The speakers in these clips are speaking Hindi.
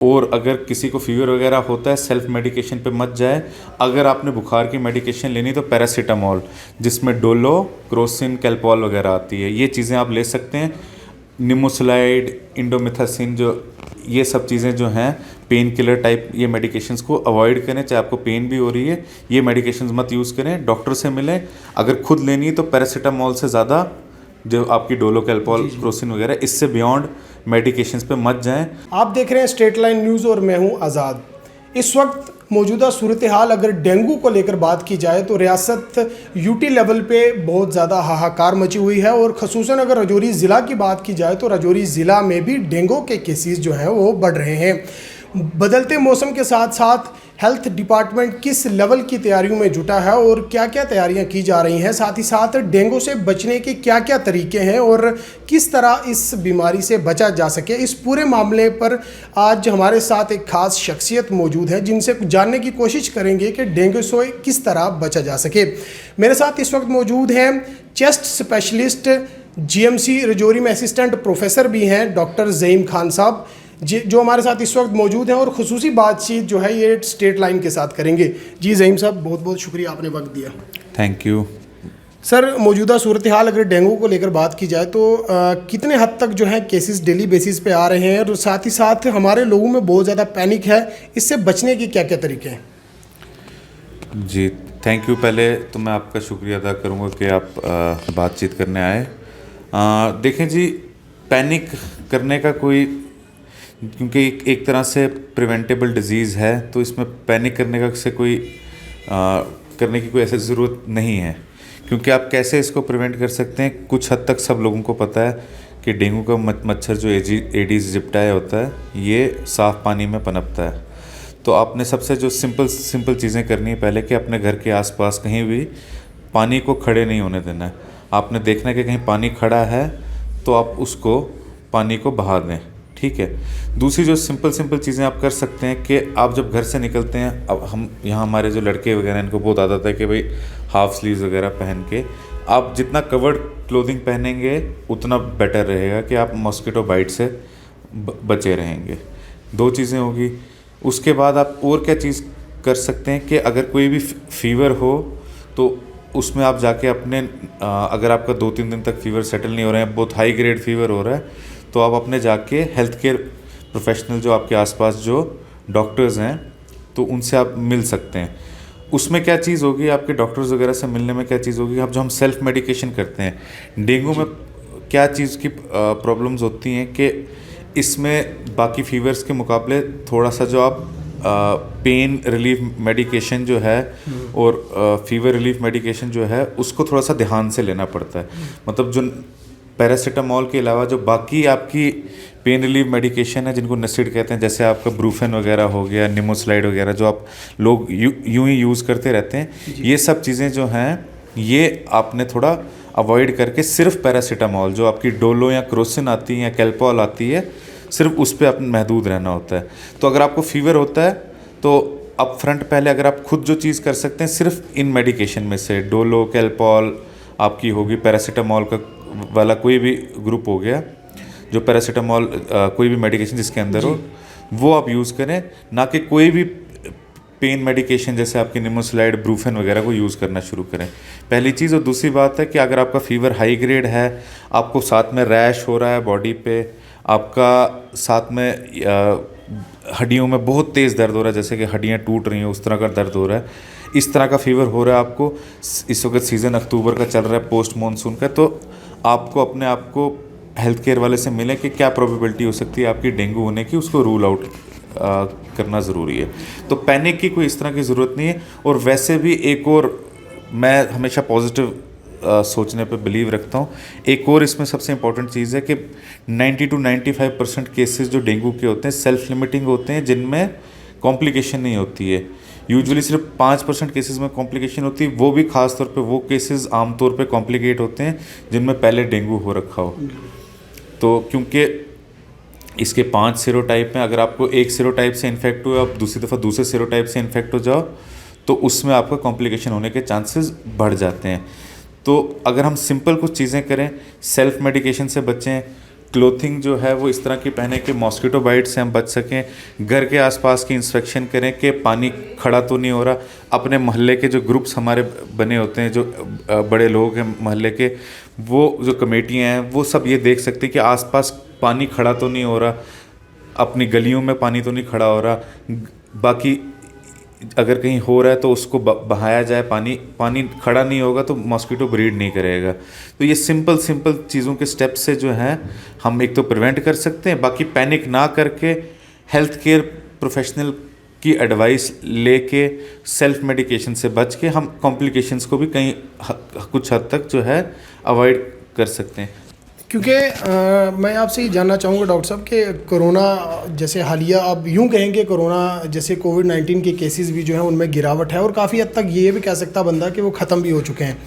और अगर किसी को फीवर वगैरह होता है सेल्फ मेडिकेशन पे मत जाए। अगर आपने बुखार की मेडिकेशन लेनी तो पैरासीटामोल, जिसमें डोलो, क्रोसिन, कैल्पॉल वगैरह आती है, ये चीज़ें आप ले सकते हैं। निमोसलाइड, इंडोमिथासिन, जो ये सब चीज़ें जो हैं पेन किलर टाइप, ये मेडिकेशंस को अवॉइड करें। चाहे आपको पेन भी हो रही है, ये मेडिकेशंस मत यूज़ करें, डॉक्टर से मिलें। अगर खुद लेनी है तो पैरासीटामोल से ज़्यादा जो आपकी डोलो, कैल्पॉल, क्रोसिन वगैरह, इससे बियॉन्ड मेडिकेशंस पे मत जाएं। आप देख रहे हैं स्टेट लाइन न्यूज़ और मैं हूं आज़ाद। इस वक्त मौजूदा सूरत हाल अगर डेंगू को लेकर बात की जाए तो रियासत यूटी लेवल पे बहुत ज़्यादा हाहाकार मची हुई है और ख़ुसूसन अगर राजौरी ज़िला की बात की जाए तो राजौरी ज़िला में भी डेंगू के केसेस जो हैं वो बढ़ रहे हैं। बदलते मौसम के साथ साथ हेल्थ डिपार्टमेंट किस लेवल की तैयारियों में जुटा है और क्या क्या तैयारियां की जा रही हैं, साथ ही साथ डेंगू से बचने के क्या क्या तरीके हैं और किस तरह इस बीमारी से बचा जा सके, इस पूरे मामले पर आज हमारे साथ एक खास शख्सियत मौजूद है जिनसे जानने की कोशिश करेंगे कि डेंगू से किस तरह बचा जा सके। मेरे साथ इस वक्त मौजूद हैं चेस्ट स्पेशलिस्ट जीएमसी राजौरी में असिस्टेंट प्रोफेसर भी हैं डॉक्टर ज़हीम खान साहब, जो हमारे साथ इस वक्त मौजूद हैं और खुसूसी बातचीत जो है ये स्टेट लाइन के साथ करेंगे। जी ज़हीम साहब, बहुत बहुत शुक्रिया आपने वक्त दिया। थैंक यू सर, मौजूदा सूरत हाल अगर डेंगू को लेकर बात की जाए तो कितने हद तक जो है केसेस डेली बेसिस पे आ रहे हैं और साथ ही साथ हमारे लोगों में बहुत ज़्यादा पैनिक है, इससे बचने के क्या क्या तरीके हैं? जी, थैंक यू। पहले तो मैं आपका शुक्रिया अदा करूँगा कि आप बातचीत करने आए। देखें जी, पैनिक करने का कोई, क्योंकि एक तरह से प्रिवेंटेबल डिजीज़ है तो इसमें पैनिक करने का से कोई करने की कोई ऐसी ज़रूरत नहीं है, क्योंकि आप कैसे इसको प्रिवेंट कर सकते हैं। कुछ हद तक सब लोगों को पता है कि डेंगू का मच्छर जो एडिस एजिप्टाई होता है ये साफ़ पानी में पनपता है। तो आपने सबसे जो सिंपल चीज़ें करनी है पहले कि अपने घर के आसपास कहीं भी पानी को खड़े नहीं होने देना है। आपने देखना है कि कहीं पानी खड़ा है तो आप उसको पानी को बहा दें, ठीक है। दूसरी जो सिंपल चीज़ें आप कर सकते हैं कि आप जब घर से निकलते हैं, अब हम यहाँ हमारे जो लड़के वगैरह इनको बहुत आदत है कि भाई हाफ स्लीव्स वगैरह पहन के, आप जितना कवर्ड क्लोथिंग पहनेंगे उतना बेटर रहेगा कि आप मॉस्किटो बाइट से बचे रहेंगे। दो चीज़ें होगी। उसके बाद आप और क्या चीज़ कर सकते हैं कि अगर कोई भी फीवर हो तो उसमें आप जाके अपने अगर आपका 2-3 दिन तक फीवर सेटल नहीं हो रहा है, बहुत हाई ग्रेड फीवर हो रहा है, तो आप अपने जाके हेल्थ केयर प्रोफेशनल जो आपके आसपास जो डॉक्टर्स हैं तो उनसे आप मिल सकते हैं। उसमें क्या चीज़ होगी, आपके डॉक्टर्स वगैरह से मिलने में क्या चीज़ होगी, अब जो हम सेल्फ मेडिकेशन करते हैं डेंगू में क्या चीज़ की प्रॉब्लम्स होती हैं कि इसमें बाकी फीवर्स के मुकाबले थोड़ा सा जो आप पेन रिलीफ मेडिकेशन जो है और फीवर रिलीफ मेडिकेशन जो है उसको थोड़ा सा ध्यान से लेना पड़ता है। मतलब जो पैरासीटामोल के अलावा जो बाकी आपकी पेन रिलीफ मेडिकेशन है जिनको नसिड कहते हैं, जैसे आपका ब्रूफेन वगैरह हो गया, निमोसलाइड वगैरह, जो आप लोग यूं ही यूज़ करते रहते हैं, ये सब चीज़ें जो हैं ये आपने थोड़ा अवॉइड करके सिर्फ पैरासीटामोल, जो आपकी डोलो या क्रोसिन आती है या कैल्पॉल आती है, सिर्फ उस पर अपने महदूद रहना होता है। तो अगर आपको फीवर होता है तो अप फ्रंट पहले अगर आप खुद जो चीज़ कर सकते हैं सिर्फ इन मेडिकेशन में से डोलो, कैल्पॉल आपकी होगी, पैरासीटामोल का वाला कोई भी ग्रुप हो गया, जो पैरासीटामोल कोई भी मेडिकेशन जिसके अंदर हो वो आप यूज़ करें, ना कि कोई भी पेन मेडिकेशन जैसे आपकी निमोसलाइड, ब्रूफेन वगैरह को यूज़ करना शुरू करें, पहली चीज़। और दूसरी बात है कि अगर आपका फीवर हाई ग्रेड है, आपको साथ में रैश हो रहा है बॉडी पे, आपका साथ में हड्डियों में बहुत तेज़ दर्द हो रहा है, जैसे कि हड्डियाँ टूट रही हैं उस तरह का दर्द हो रहा है, इस तरह का फीवर हो रहा है आपको, इस वक्त सीज़न अक्टूबर का चल रहा है, पोस्ट मानसून का, तो आपको अपने आप को हेल्थ केयर वाले से मिले कि क्या प्रोबेबिलिटी हो सकती है आपकी डेंगू होने की, उसको रूल आउट करना ज़रूरी है। तो पैनिक की कोई इस तरह की ज़रूरत नहीं है। और वैसे भी एक और, मैं हमेशा पॉजिटिव सोचने पे बिलीव रखता हूँ। एक और इसमें सबसे इम्पॉर्टेंट चीज़ है कि 90 to 95% केसेस जो डेंगू के होते हैं सेल्फ लिमिटिंग होते हैं, जिनमें कॉम्प्लिकेशन नहीं होती है। यूजुअली सिर्फ 5% केसेस में कॉम्प्लिकेशन होती है, वो भी ख़ास तौर पे वो केसेस आमतौर पे कॉम्प्लिकेट होते हैं जिनमें पहले डेंगू हो रखा हो। तो क्योंकि इसके 5 सीरोटाइप में, अगर आपको एक सीरोटाइप से इन्फेक्ट हुआ, आप दूसरी दफ़ा दूसरे सीरोटाइप से इन्फेक्ट हो जाओ तो उसमें आपका कॉम्प्लिकेशन होने के चांसेस बढ़ जाते हैं। तो अगर हम सिंपल कुछ चीज़ें करें, सेल्फ मेडिकेशन से बचें, क्लोथिंग जो है वो इस तरह की पहने कि मॉस्किटो बाइट से हम बच सकें, घर के आसपास की इंस्पेक्शन करें कि पानी खड़ा तो नहीं हो रहा, अपने मोहल्ले के जो ग्रुप्स हमारे बने होते हैं, जो बड़े लोग हैं मोहल्ले के, वो जो कमेटियाँ हैं वो सब ये देख सकते हैं कि आसपास पानी खड़ा तो नहीं हो रहा, अपनी गलियों में पानी तो नहीं खड़ा हो रहा, बाकी अगर कहीं हो रहा है तो उसको बहाया जाए, पानी खड़ा नहीं होगा तो मॉस्किटो ब्रीड नहीं करेगा। तो ये सिंपल चीज़ों के स्टेप से जो है हम एक तो प्रिवेंट कर सकते हैं, बाकी पैनिक ना करके हेल्थ केयर प्रोफेशनल की एडवाइस लेके सेल्फ मेडिकेशन से बच के हम कॉम्प्लिकेशंस को भी कहीं कुछ हद तक जो है अवॉइड कर सकते हैं। क्योंकि मैं आपसे ये जानना चाहूँगा डॉक्टर साहब कि कोरोना जैसे हालिया, अब यूँ कहेंगे कोरोना जैसे कोविड-19 के केसेस भी जो हैं उनमें गिरावट है और काफ़ी हद तक ये भी कह सकता बंदा कि वो ख़त्म भी हो चुके हैं।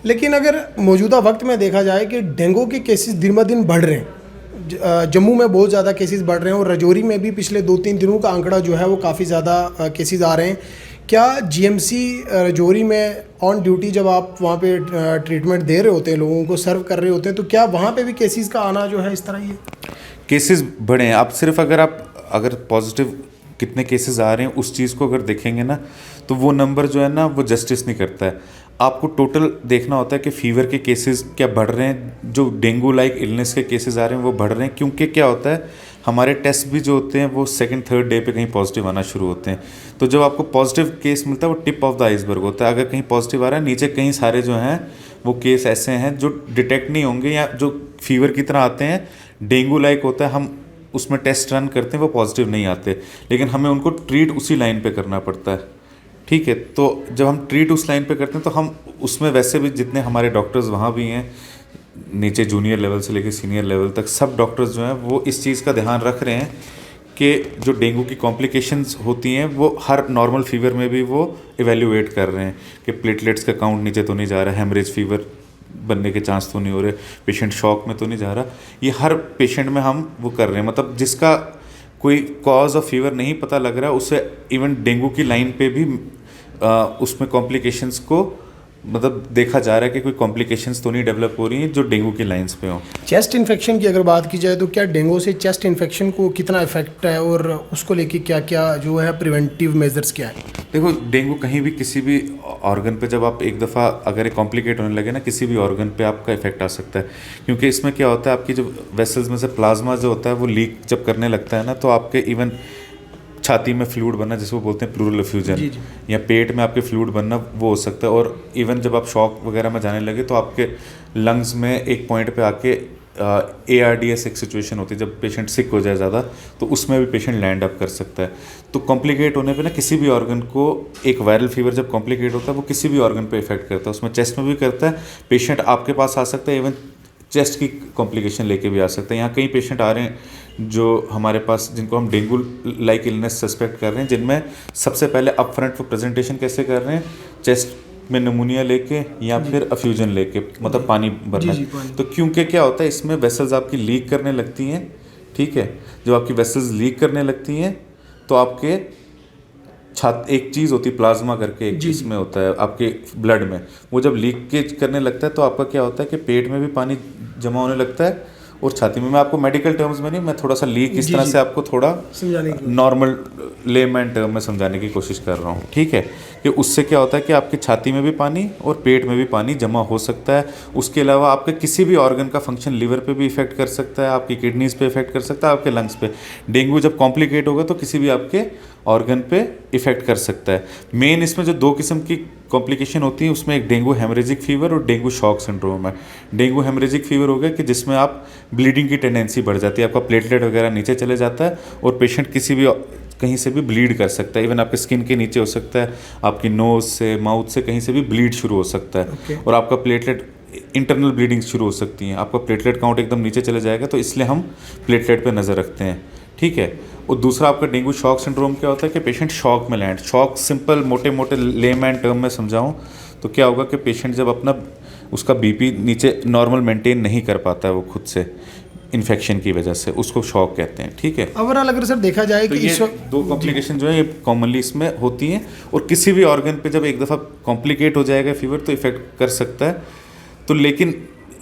लेकिन अगर मौजूदा वक्त में देखा जाए कि डेंगू के केसेस दिन ब दिन बढ़ रहे हैं, जम्मू में बहुत ज़्यादा केसेस बढ़ रहे हैं और राजौरी में भी पिछले 2-3 दिनों का आंकड़ा जो है वो काफ़ी ज़्यादा केसेस आ रहे हैं। क्या जीएमसी राजौरी में ऑन ड्यूटी जब आप वहाँ पे ट्रीटमेंट दे रहे होते हैं, लोगों को सर्व कर रहे होते हैं, तो क्या वहाँ पे भी केसेस का आना जो है इस तरह ही है? केसेस बढ़े हैं। आप सिर्फ अगर पॉजिटिव कितने केसेस आ रहे हैं उस चीज़ को अगर देखेंगे ना, तो वो नंबर जो है ना वो जस्टिस नहीं करता है। आपको टोटल देखना होता है कि फीवर के केसेस क्या बढ़ रहे हैं, जो डेंगू लाइक इलनेस के केसेस आ रहे हैं वो बढ़ रहे हैं, क्योंकि क्या होता है हमारे टेस्ट भी जो होते हैं वो सेकंड थर्ड डे पे कहीं पॉजिटिव आना शुरू होते हैं। तो जब आपको पॉजिटिव केस मिलता है वो टिप ऑफ द आइसबर्ग होता है। अगर कहीं पॉजिटिव आ रहा है, नीचे कहीं सारे जो हैं वो केस ऐसे हैं जो डिटेक्ट नहीं होंगे या जो फीवर की तरह आते हैं, डेंगू लाइक होता है, हम उसमें टेस्ट रन करते हैं वो पॉजिटिव नहीं आते, लेकिन हमें उनको ट्रीट उसी लाइन पे करना पड़ता है। ठीक है, तो जब हम ट्रीट उस लाइन पे करते हैं तो हम उसमें वैसे भी जितने हमारे डॉक्टर्स वहाँ भी हैं, नीचे जूनियर लेवल से लेकर सीनियर लेवल तक सब डॉक्टर्स जो हैं वो इस चीज़ का ध्यान रख रहे हैं कि जो डेंगू की कॉम्प्लिकेशंस होती हैं वो हर नॉर्मल फीवर में भी वो इवेल्युएट कर रहे हैं कि प्लेटलेट्स का काउंट नीचे तो नहीं जा रहा, हेमरेज फीवर बनने के चांस तो नहीं हो रहे, पेशेंट शॉक में तो नहीं जा रहा। ये हर पेशेंट में हम वो कर रहे हैं, मतलब जिसका कोई कॉज ऑफ फीवर नहीं पता लग रहा उसे इवन डेंगू की लाइन पे भी उसमें कॉम्प्लिकेशंस को मतलब देखा जा रहा है कि कोई कॉम्प्लिकेशंस तो नहीं डेवलप हो रही हैं जो डेंगू की लाइंस पे हो। चेस्ट इन्फेक्शन की अगर बात की जाए तो क्या डेंगू से चेस्ट इन्फेक्शन को कितना इफेक्ट है और उसको लेके क्या क्या जो है प्रिवेंटिव मेजर्स क्या है? देखो, डेंगू कहीं भी किसी भी ऑर्गन पे जब आप एक दफ़ा अगर कॉम्प्लिकेट होने लगे ना, किसी भी ऑर्गन पे आपका इफेक्ट आ सकता है, क्योंकि इसमें क्या होता है आपकी जो वेसल्स में से प्लाज्मा जो होता है वो लीक जब करने लगता है ना, तो आपके इवन छाती में फ्लूइड बनना जिसको बोलते हैं प्लूरल एफ्यूजन, या पेट में आपके फ्लूइड बनना वो हो सकता है। और इवन जब आप शॉक वगैरह में जाने लगे तो आपके लंग्स में एक पॉइंट पे आके ARDS एक सिचुएशन होती है जब पेशेंट सिक हो जाए ज़्यादा, तो उसमें भी पेशेंट लैंड अप कर सकता है। तो कॉम्प्लिकेट होने पे ना किसी भी ऑर्गन को, एक वायरल फीवर जब कॉम्प्लिकेट होता है वो किसी भी ऑर्गन पे इफेक्ट करता है, उसमें चेस्ट में भी करता है, पेशेंट आपके पास आ सकता है, इवन चेस्ट की कॉम्प्लिकेशन लेके भी आ सकते हैं। यहाँ कई पेशेंट आ रहे हैं जो हमारे पास जिनको हम डेंगू लाइक इलनेस सस्पेक्ट कर रहे हैं, जिनमें सबसे पहले अप फ्रंट वो प्रेजेंटेशन कैसे कर रहे हैं, चेस्ट में नमूनिया लेके या फिर अफ्यूजन लेके, मतलब पानी भरना। तो क्योंकि क्या होता है इसमें वेसल्स आपकी लीक करने लगती हैं। ठीक है, जब आपकी वेसल्स लीक करने लगती हैं तो आपके एक चीज़ होती है प्लाज्मा करके, एक चीज़ में होता है आपके ब्लड में, वो जब लीकेज करने लगता है तो आपका क्या होता है कि पेट में भी पानी जमा होने लगता है और छाती में। मैं आपको मेडिकल टर्म्स में नहीं, मैं थोड़ा सा लीक इस तरह से आपको थोड़ा नॉर्मल लेमैन टर्म में समझाने की कोशिश कर रहा हूँ। ठीक है, कि उससे क्या होता है कि आपकी छाती में भी पानी और पेट में भी पानी जमा हो सकता है। उसके अलावा आपके किसी भी ऑर्गन का फंक्शन लिवर पे भी इफेक्ट कर सकता है, आपकी किडनीज़ पे इफेक्ट कर सकता है, आपके लंग्स पे। डेंगू जब कॉम्प्लिकेट होगा तो किसी भी आपके ऑर्गन पे इफेक्ट कर सकता है। मेन इसमें जो दो किस्म की कॉम्प्लिकेशन होती है उसमें एक डेंगू हेमरेजिक फीवर और डेंगू शॉक सिंड्रोम है। डेंगू हेमरेजिक फीवर हो गया कि जिसमें आप ब्लीडिंग की टेंडेंसी बढ़ जाती है, आपका प्लेटलेट वगैरह नीचे चले जाता है और पेशेंट किसी भी कहीं से भी ब्लीड कर सकता है, इवन आपके स्किन के नीचे हो सकता है, आपकी नोज़ से माउथ से कहीं से भी ब्लीड शुरू हो सकता है। और आपका प्लेटलेट इंटरनल ब्लीडिंग शुरू हो सकती है, आपका प्लेटलेट काउंट एकदम नीचे चले जाएगा, तो इसलिए हम प्लेटलेट पे नज़र रखते हैं। ठीक है, और दूसरा आपका डेंगू शॉक सिंड्रोम क्या होता है कि पेशेंट शॉक में लैंड, शॉक सिंपल मोटे मोटे लेमैन टर्म में समझाऊं तो क्या होगा कि पेशेंट जब अपना उसका बीपी नीचे नॉर्मल मेंटेन नहीं कर पाता है वो खुद से इन्फेक्शन की वजह से, उसको शॉक कहते हैं। ठीक है, ओवरऑल अगर सर देखा जाए तो कि ये दो कॉम्प्लिकेशन जो है ये कॉमनली इसमें होती हैं, और किसी भी ऑर्गन पे जब एक दफ़ा कॉम्प्लिकेट हो जाएगा फीवर तो इफेक्ट कर सकता है। तो लेकिन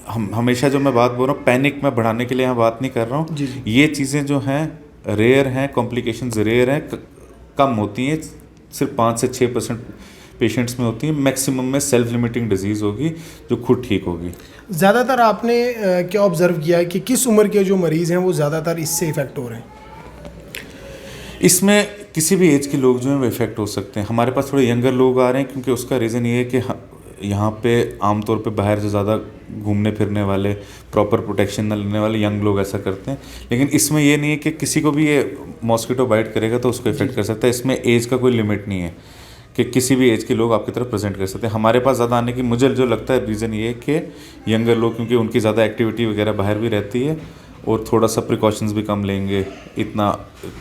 हम हमेशा जो मैं बात बोल रहा हूँ पैनिक में बढ़ाने के लिए यहाँ बात नहीं कर रहा हूँ। जी, जी। ये चीज़ें जो हैं रेयर हैं, कॉम्प्लिकेशंस रेयर हैं, कम होती हैं, सिर्फ 5 से 6% पेशेंट्स में होती हैं। मैक्सिमम में सेल्फ लिमिटिंग डिजीज़ होगी जो खुद ठीक होगी। ज़्यादातर आपने क्या ऑब्ज़र्व किया है कि किस उम्र के जो मरीज़ हैं वो ज़्यादातर इससे इफ़ेक्ट हो रहे हैं? इसमें किसी भी एज के लोग जो हैं वो इफ़ेक्ट हो सकते हैं। हमारे पास थोड़े यंगर लोग आ रहे हैं क्योंकि उसका रीज़न ये है कि यहाँ पे आमतौर पे बाहर से ज़्यादा घूमने फिरने वाले, प्रॉपर प्रोटेक्शन न लेने वाले यंग लोग ऐसा करते हैं। लेकिन इसमें ये नहीं है कि किसी को भी ये मॉस्किटो बाइट करेगा तो उसको इफ़ेक्ट कर सकता है। इसमें एज का कोई लिमिट नहीं है कि किसी भी एज के लोग आपकी तरफ प्रेजेंट कर सकते हैं। हमारे पास ज़्यादा आने की मुझे जो लगता है रीज़न ये है कि यंगर लोग, क्योंकि उनकी ज़्यादा एक्टिविटी वगैरह बाहर भी रहती है और थोड़ा सा प्रिकॉशंस भी कम लेंगे, इतना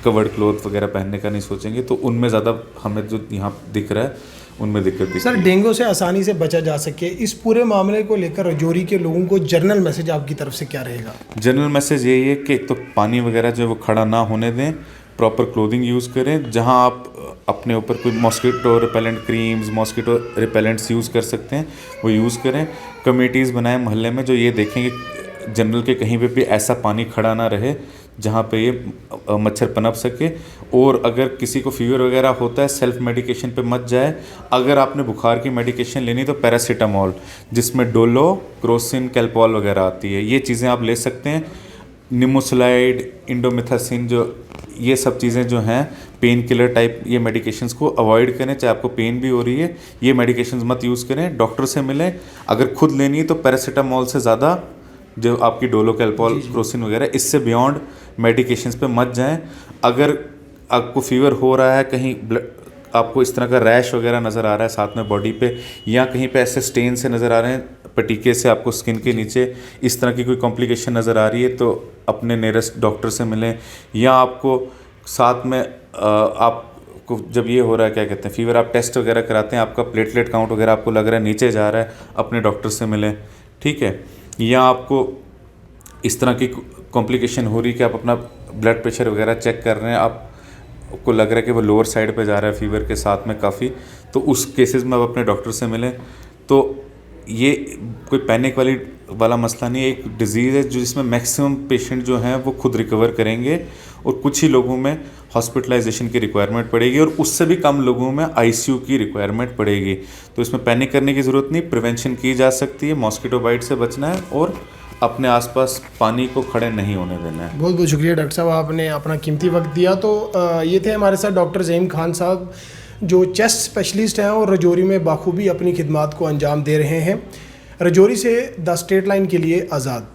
कवर्ड क्लोथ वगैरह पहनने का नहीं सोचेंगे, तो उनमें ज़्यादा हमें जो यहाँ दिख रहा है उनमें दिक्कत दिख सर, रही है। डेंगू से आसानी से बचा जा सके, इस पूरे मामले को लेकर राजौरी के लोगों को जनरल मैसेज आपकी तरफ से क्या रहेगा? जनरल मैसेज यही है कि एक तो पानी वगैरह जो है वो खड़ा ना होने दें, प्रॉपर क्लोथिंग यूज़ करें। जहां आप अपने ऊपर कोई mosquito repellent creams, mosquito repellents use कर सकते हैं वो यूज़ करें। कमेटीज़ बनाएं मोहल्ले में जो ये देखेंगे जनरल के कहीं पे भी ऐसा पानी खड़ा ना रहे जहाँ पे ये मच्छर पनप सके। और अगर किसी को फीवर वगैरह होता है सेल्फ मेडिकेशन पे मत जाए। अगर आपने बुखार की मेडिकेशन लेनी तो पैरासीटामोल, जिसमें डोलो, क्रोसिन, कैल्पॉल वगैरह आती है, ये चीज़ें आप ले सकते हैं। निमोसलाइड, इंडोमिथासिन, जो ये सब चीज़ें जो हैं पेन किलर टाइप, ये मेडिकेशंस को अवॉइड करें। चाहे आपको पेन भी हो रही है ये मेडिकेशंस मत यूज़ करें, डॉक्टर से मिलें। अगर खुद लेनी है तो पैरासीटामोल से ज़्यादा जो आपकी डोलो, कैल्पॉल, क्रोसिन वगैरह, इससे बियॉन्ड मेडिकेशंस पे मत जाएं। अगर आपको फीवर हो रहा है, कहीं आपको इस तरह का रैश वगैरह नज़र आ रहा है साथ में बॉडी पे, या कहीं पे ऐसे स्टेन से नज़र आ रहे हैं पटीके से आपको स्किन के नीचे, इस तरह की कोई कॉम्प्लिकेशन नज़र आ रही है तो अपने नियरेस्ट डॉक्टर से मिलें। या आपको साथ में आपको जब ये हो रहा है क्या कहते हैं फीवर, आप टेस्ट वगैरह कराते हैं, आपका प्लेटलेट काउंट वगैरह आपको लग रहा है नीचे जा रहा है, अपने डॉक्टर से मिलें, ठीक है। या आपको इस तरह की कॉम्प्लिकेशन हो रही है कि आप अपना ब्लड प्रेशर वगैरह चेक कर रहे हैं, आपको लग रहा है कि वो लोअर साइड पे जा रहा है फीवर के साथ में काफ़ी, तो उस केसेस में आप अपने डॉक्टर से मिलें। तो ये कोई पैनिक वाला मसला नहीं है, एक डिज़ीज़ है जिसमें मैक्सिमम पेशेंट जो हैं वो खुद रिकवर करेंगे और कुछ ही लोगों में हॉस्पिटलाइजेशन की रिक्वायरमेंट पड़ेगी और उससे भी कम लोगों में आईसीयू की रिक्वायरमेंट पड़ेगी। तो इसमें पैनिक करने की ज़रूरत नहीं, प्रिवेंशन की जा सकती है। मॉस्किटो बाइट से बचना है और अपने आसपास पानी को खड़े नहीं होने देना है। बहुत बहुत शुक्रिया डॉक्टर साहब, आपने अपना कीमती वक्त दिया। तो ये थे हमारे साथ डॉक्टर ज़हीम खान साहब, जो चेस्ट स्पेशलिस्ट हैं और राजौरी में बाखूबी अपनी खिदमात को अंजाम दे रहे हैं। राजौरी से द स्टेट लाइन के लिए आज़ाद।